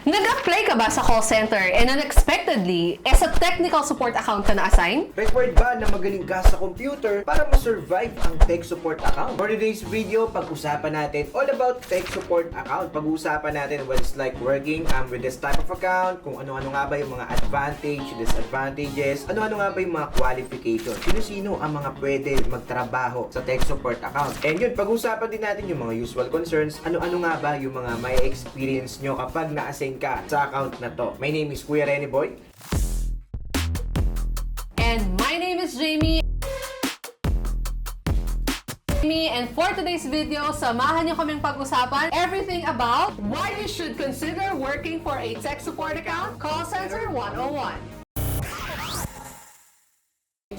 Nag-apply ka ba sa call center and unexpectedly, sa technical support account ka na-assign? Required ba na magaling ka sa computer para ma-survive ang tech support account? For today's video, pag-usapan natin all about tech support account. Pag-usapan natin what it's like working with this type of account, kung ano-ano nga ba yung mga advantage, disadvantages, ano-ano nga ba yung mga qualifications, sino-sino ang mga pwede magtrabaho sa tech support account. And yun, pag-usapan din natin yung mga usual concerns, ano-ano nga ba yung mga may experience nyo kapag na-assign ka sa account na to. My name is Kuya Rene Boy. And my name is Jamie. And for today's video, samahan niyo kaming pag-usapan everything about why you should consider working for a tech support account, Call Center 101.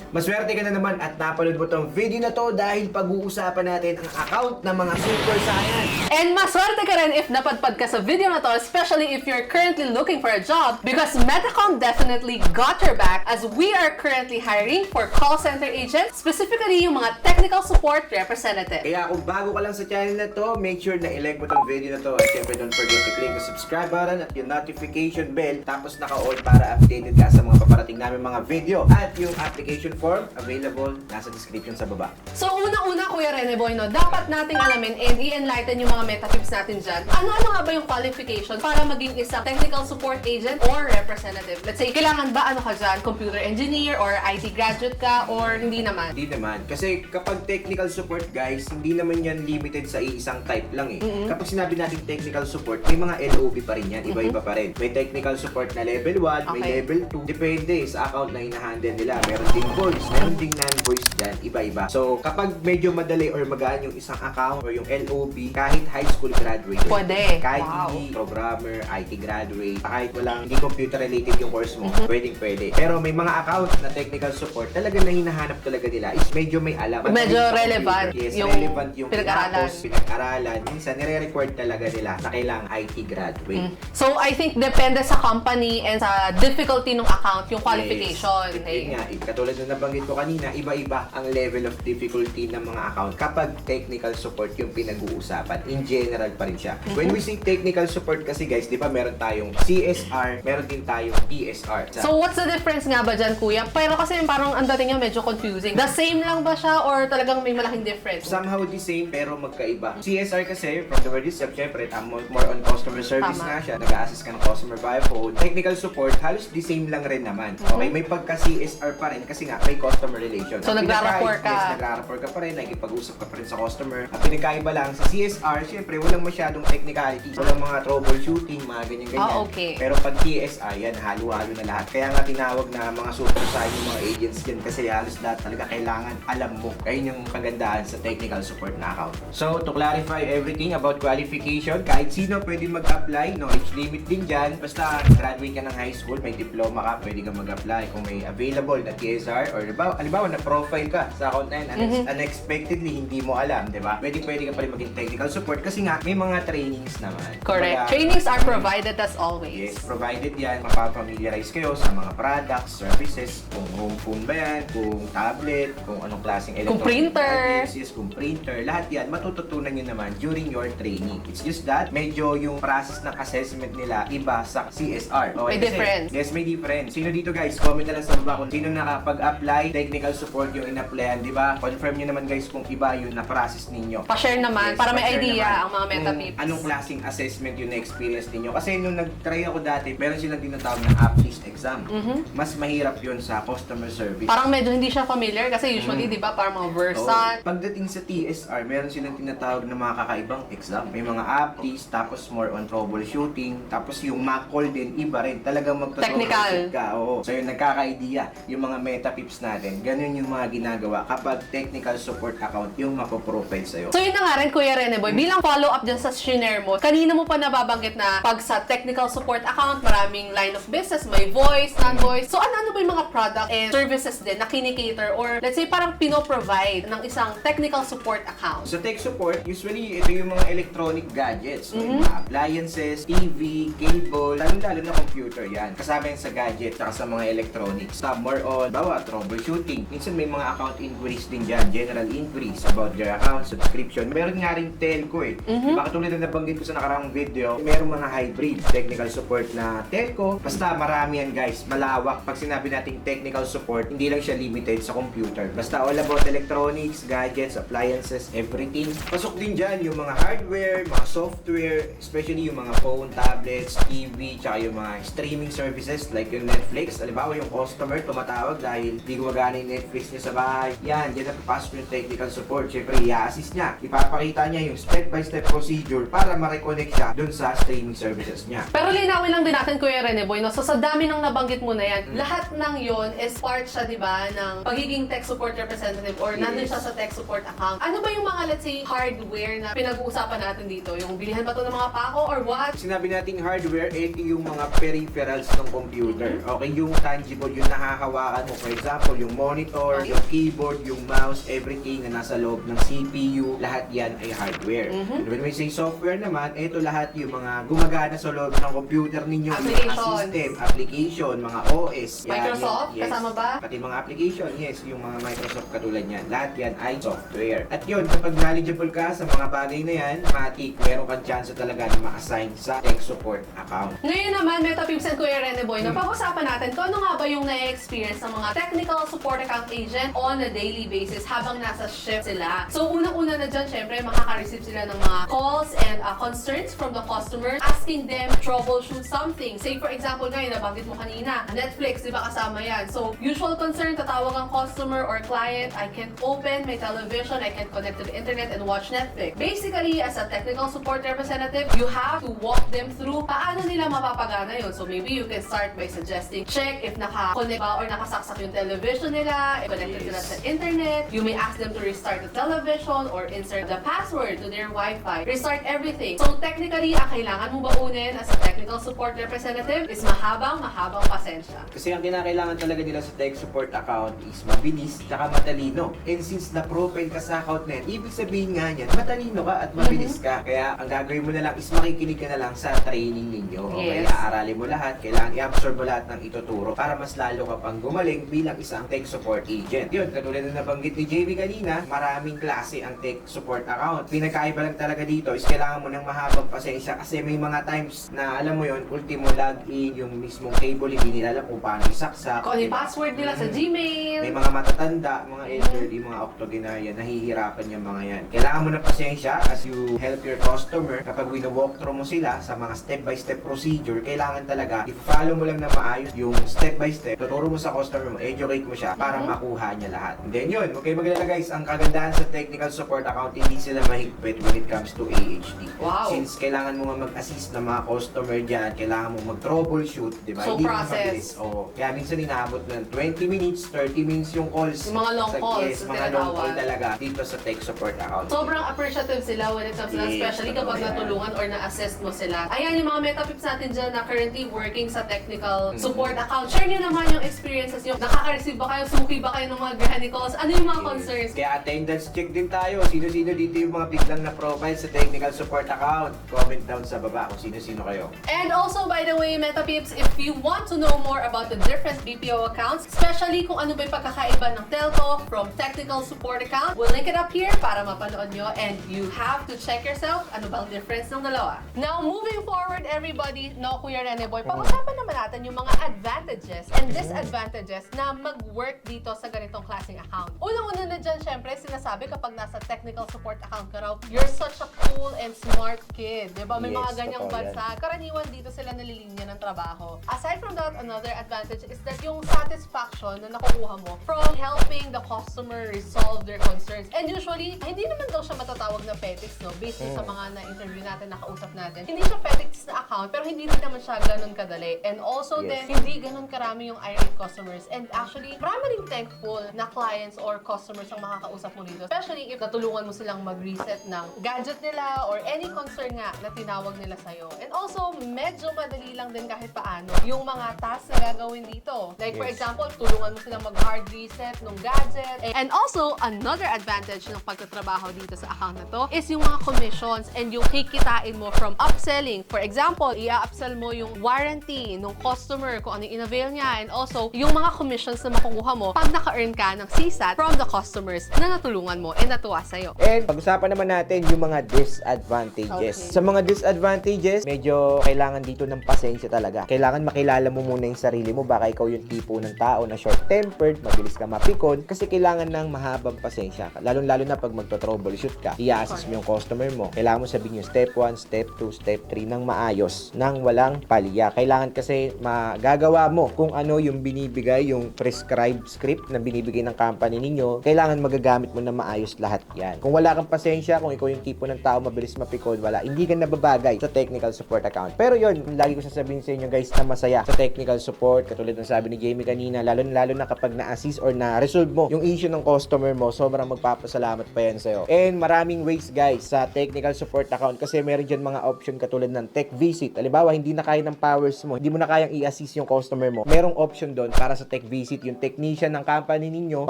Maswerte ka na naman at napanood mo tong video na to dahil pag-uusapan natin ang account ng mga super science. And maswerte ka rin if napadpad ka sa video na to, especially if you're currently looking for a job, because Metacom definitely got your back as we are currently hiring for call center agents, specifically yung mga technical support representative. Kaya kung bago ka lang sa channel na to, make sure na i-like mo tong video na to at syempre don't forget to click the subscribe button at yung notification bell tapos naka-all para updated ka sa mga paparating namin mga video at yung application form available nasa description sa baba. So una-una Kuya Rene Boy, no, dapat nating alamin and i-enlighten yung mga meta tips natin dyan. Ano-ano nga ba yung qualifications para maging isang technical support agent or representative? Let's say, kailangan ba ano ka dyan, computer engineer or IT graduate ka or hindi naman? Hindi naman. Kasi kapag technical support guys, hindi naman yan limited sa isang type lang eh. Kapag sinabi natin technical support, may mga LOB pa rin yan. Iba-iba pa rin. May technical support na level 1, may Okay. level 2. Depende sa account na hinahandle nila. Meron ding voice, meron ding non-voice dyan. Iba-iba. So kapag medyo madali or magaan yung isang account or yung LOB, kahit high school graduate. Pwede. Kahit Wow. hindi programmer, IT graduate, kahit walang hindi computer related yung course mo, pwede. Pero may mga account na technical support, talaga na hinahanap talaga nila is medyo may alam. Medyo Sa relevant computer. Yes, yung relevant yung pinag-aralan. pinag-aralan. Minsan, nire-record talaga nila na kailangang IT graduate. So I think depende sa company and sa difficulty ng account yung qualification. Yes. Okay. Yun nga, katulad na nabanggit ko kanina, iba-iba ang level of difficulty ng mga account kapag technical support yung pinag-uusapan. In general pa rin siya. When we say technical support kasi guys, di ba meron tayong CSR, meron din tayong PSR. So what's the difference nga ba dyan, Kuya? Pero kasi parang ang dating niya medyo confusing. The same lang ba siya or talagang may malaking difference? Somehow the same pero magkaiba. CSR kasi, from the word itself, syempre, more on customer service Tama. na siya. Nag-a-assist ka ng customer via phone. Technical support, halos the same lang rin naman. Okay, may pagka-CSR pa rin kasi nga may customer relation. So, Ang nagra-rapport pinaka- ka. Yes, nagra-rapport ka pa rin, nakikipag-usap ka pa rin sa customer. Ang pinagkaiba lang sa CSR, syempre, walang masyadong technicality. Walang mga troubleshooting, mga ganyan-ganyan. Ah, okay. Pero pag TSR, yan, halo-halo na lahat. Kaya nga tinawag na mga super science yung mga agents dyan kasi halos lahat talaga kailangan alam mo. Ayun yung kagandahan sa technical support na account. So, to clarify everything about qualification, kahit sino pwede mag-apply, no age limit din dyan. Basta graduate ka ng high school, may diploma ka, pwede ka mag-apply. Kung may available na TSR or halimbawa na profile ka sa account na yun, unexpectedly hindi mo alam, di ba? Pwede ka pa rin maging technical support kasi nga may mga trainings naman. Correct. Kumbaga, Trainings are provided as always. yes, provided yan, mapapamiliarize kayo sa mga products, services, kung home phone ba yan, kung tablet, kung anong klaseng electronic printer. gadgets, kung printer, lahat yan, matututunan nyo naman during your training. It's just that, medyo yung process ng assessment nila iba sa CSR. Okay, May difference. Yes, may difference. Sino dito guys, comment na lang sa baba kung sino nakapag-apply, technical support yung in-applyan, di ba? Confirm nyo naman guys kung iba yung na-process ninyo. Pa-share naman para may pa-share idea naman ang mga meta kung tips. anong klaseng assessment yung na-experience ninyo. Kasi nung nag-try ako dati, meron silang tinatawag na app-list exam. Mas mahirap yun sa customer service. Parang medyo hindi siya familiar kasi usually, di ba, parang mga Versa. Oo. Pagdating sa TSR, meron silang tinatawag na mga kakaibang exam. May mga app-list, tapos more on troubleshooting, tapos yung mock call din, iba rin. Talagang magto-troubleshoot ka. Oo. So yung nagkaka-idea, yung mga meta tips natin, ganun yung mga ginagawa kapag technical support account yung mapoprofile sa'yo. So yun na nga rin, Kuya Rene Boy, bilang follow-up dyan sa shinare mo, kanina mo pa nababanggit na pag sa technical support account, maraming line of business, may voice, non-voice. So ano ba yung mga product and services din na kinikater or let's say parang pino-provide ng isang technical support account? Sa tech support, usually ito yung mga electronic gadgets. May mga appliances, TV, cable, lalo lalong-lalo na computer yan. Kasama yan sa gadget, saka sa mga electronics. More on, bawa, troubleshooting. Minsan may mga account inquiries din dyan, general inquiries about their account, subscription. Meron nga rin telco eh. Diba katulad na nabanggit ko sa nakaraang video, meron mga hybrid technical support na telco. Basta marami yan guys, malawak. Pag sinabi nating technical support, hindi lang siya limited sa computer. Basta all about electronics, gadgets, appliances, everything. Pasok din dyan yung mga hardware, mga software, especially yung mga phone, tablets, TV, tsaka yung mga streaming services like yung Netflix. Halimbawa yung customer tumatawag dahil di gumagana yung Netflix niya sa bahay. Yan, dyan na papasok yung technical support. Siyempre, i-assist niya. Ipapakita niya yung step-by-step procedure para ma-reconnect siya dun sa streaming services niya. Pero linawin lang din natin, Kuya Rene Boy, no? So sa dami ng nabanggit mo na yan, lahat ng yon is part siya, di ba, ng pagiging tech support representative or nandun siya sa tech support account. Ano ba yung mga, let's say, hardware na pinag-uusapan natin dito? Yung bilihan ba ito ng mga pako or what? Sinabi nating hardware, ito yung mga peripherals ng computer. Okay, yung tangible, yung nahahawakan mo. For example, yung monitor, yung keyboard, yung mouse, everything na nasa loob ng CPU, lahat yan ay hardware. When we say software naman, ito lahat yung mga gumagana sa loob ng computer ninyo. Mga system, application, mga OS. Yan, Microsoft, yes. kasama ba? Pati mga application, yes, yung mga Microsoft katulad yan. Lahat yan ay software. At yun, kapag knowledgeable ka sa mga bagay na yan, matik, meron kang chance talaga na ma-assign sa tech support account. Ngayon naman, Metapips and Kuya Rene Boy, napag-usapan natin kung ano nga ba yung na-experience ng mga technical support account agent on a daily basis habang nasa shift sila. So, unang-una na dyan, syempre, makaka-receive sila ng mga calls and concerns from the customers asking them troubleshoot something. Say, for example, ngayon, nabanggit mo kanina, Netflix, di ba kasama yan? So, usual concern, tatawag ang customer or client, I can't open my television, I can't connect to the internet and watch Netflix. Basically, as a technical support representative, you have to walk them through paano nila mapapagana yun. So, maybe you can start by suggesting, check if naka-connect ba or nakasaksak yung television nila, if connected sila sa internet. You may ask them to restart the television or insert the password to their Wi-Fi. Restart everything. So, technically, ang kailangan mo baunin as a technical support representative is mahabang pasensya. Kasi ang kinakailangan talaga nila sa tech support account is mabilis at matalino. And since na-profile ka sa account net, ibig sabihin nga niyan, matalino ka at mabilis ka. Kaya ang gagawin mo na lang is makikinig ka na lang sa training ninyo. Okay, Yes. aaralin mo lahat, kailangan i-absorb mo lahat ng ituturo para mas lalo ka pang gumaling bilang isang tech support agent. Yun, katulad na nabanggit ni JV kanina, maraming klase ang tech support account. Pinakaiba lang talaga dito is kailangan mo ng mahabang pasensya kasi may mga times na alam mo yun, ultimo login, yung mismong cable, hindi nila alam kung paano isaksak. Kung ano yung password nila sa Gmail. May mga matatanda, mga elderly, mga octogenarian, nahihirapan yung mga yan. Kailangan mo ng pasensya as you help your customer. Kapag wino-walkthrough mo sila sa mga step-by-step procedure, kailangan talaga i-follow mo lang na maayos yung step-by-step. Tuturo mo sa customer mo, educate mo siya para makuha niya lahat. And then yun, okay magalala guys, ang kagandahan sa technical support account, hindi sila mahigpit when it comes to AHD. Wow. Since kailangan mo nga mag-assist ng mga customer dyan, kailangan mo mag-troubleshoot, di ba? So, Hindi mo process. mabilis. Oo. Kaya minsan inaabot ng 20 minutes, 30 minutes yung calls. Yung mga long calls Yes, na mga long call tinatawag. talaga dito sa tech support account. Sobrang appreciative sila when it comes to that, Yes, especially kapag totoo yan. natulungan or na-assist mo sila. Ayan yung mga metapips natin dyan na currently working sa technical support account. Share nyo naman yung experiences nyo. Nakaka-receive ba kayo? Suki ba kayo ng mga granicals? Ano yung mga concerns? Kaya attendance check din tayo. Sino-sino dito yung mga biglang na profile sa technical support account. Comment down sa baba kung sino-sino kayo. And also, by the way, Metapips, if you want to know more about the different BPO accounts, especially kung ano ba yung pagkakaiba ng telco from technical support account, we'll link it up here para mapanood nyo and you have to check yourself ano bang difference ng dalawa. Now, moving forward, everybody, no, Kuya Rene Boy, pag-usapan naman natin yung mga advantages and disadvantages na mag-work dito sa ganitong klaseng account. Unang-una na dyan, syempre, sinasabi kapag nasa technical support account ka raw, you're such a cool and smart kid. Diba? May Yes, mga ganyang totoo bansa. Karaniwan dito sila nalilinya ng trabaho. Aside from that, another advantage is that yung satisfaction na nakukuha mo from helping the customer resolve their concerns. And usually, hindi naman daw siya matatawag na petics, no? Based sa mga na-interview natin, nakausap natin. Hindi siya petics na account, pero hindi rin naman siya ganun kadali. And also Yes. then, hindi ganun karami yung irate customers. And actually, marami rin thankful na clients or customers ang makakausap mo dito. Especially if natulungan mo silang mag-reset ng gadget nila or any concern nga na tinawag nila sa'yo. And also, medyo madali lang din kahit paano yung mga tasks na gagawin dito. Like for Yes. example, tulungan mo silang mag-hard reset ng gadget. And also, another advantage ng pagtatrabaho dito sa account na to is yung mga commissions and yung kikitain mo from upselling. For example, i-upsell mo yung warranty ng customer, kung ano yung in-avail niya, and also yung mga commissions na makukuha mo pag naka-earn ka ng CSAT from the customers na natulungan mo and natuwa sa'yo. And pag-usapan naman natin yung mga disadvantages. Okay. Sa mga disadvantages, medyo kailangan dito ng pasensya talaga. Kailangan makilala mo muna yung sarili mo. Baka ikaw yung tipo ng tao na short-tempered, mabilis ka mapikon, kasi kailangan ng mahabang pasensya. Lalo-lalo na pag magto-troubleshoot ka, i-assess mo yung customer mo. Kailangan mo sabihin yung step 1, step 2, step 3 ng maayos, nang walang palya. Kailangan kasi magagawa mo kung ano yung binibigay, yung prescribed script na binibigay ng company ninyo. Kailangan magagamit mo na maayos lahat yan. Kung wala kang pasensya, kung ikaw yung tipo ng tao mabilis mapikon, wala, hindi ka nababagay sa technical support account. Pero yun, lagi ko sasabihin sa inyo guys na masaya sa technical support, katulad ng sabi ni Jamie kanina, lalo na kapag na-assist or na-resolve mo yung issue ng customer mo, sobrang magpapasalamat pa yan sa'yo. And maraming ways guys sa technical support account, kasi meron dyan mga option katulad ng tech visit. Halimbawa, hindi na kaya ng powers mo, hindi mo na kayang i-assist yung customer mo, merong option doon para sa tech visit. Yung technician ng company ninyo,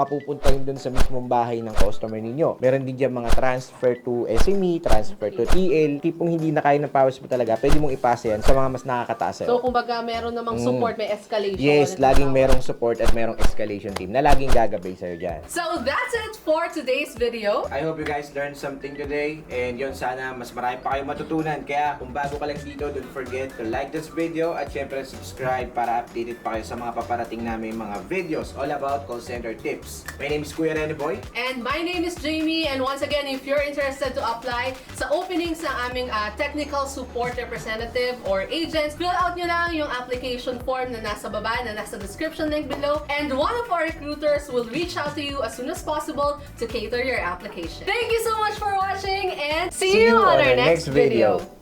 papupuntahin doon sa mismong bahay ng customer ninyo. Meron din dyan mga transfer to SME, transfer to TL. Tipong hindi na kaya ng powers mo talaga, pwede mong ipasa yan sa mga mas nakakataas sa'yo. So, kumbaga, meron namang support, may escalation. Yes, laging merong support at merong escalation team na laging gagabay sa'yo dyan. So, that's it for today's video. I hope you guys learned something today, and yun, sana mas marami pa kayong matutunan. Kaya kung bago ka lang dito, don't forget to like this video at syempre subscribe para updated pa kayo sa mga paparating namin mga videos all about call center tips. My name is Kuya Rene Boy. And my name is Jamie, and once again, if you're interested to apply sa openings ng aming technical support representative or agents, fill out nyo lang yung application form na nasa baba, na nasa description link below, and one of our recruiters will reach out to you as soon as possible to cater your application. Thank you so much for watching, and see you on our next video.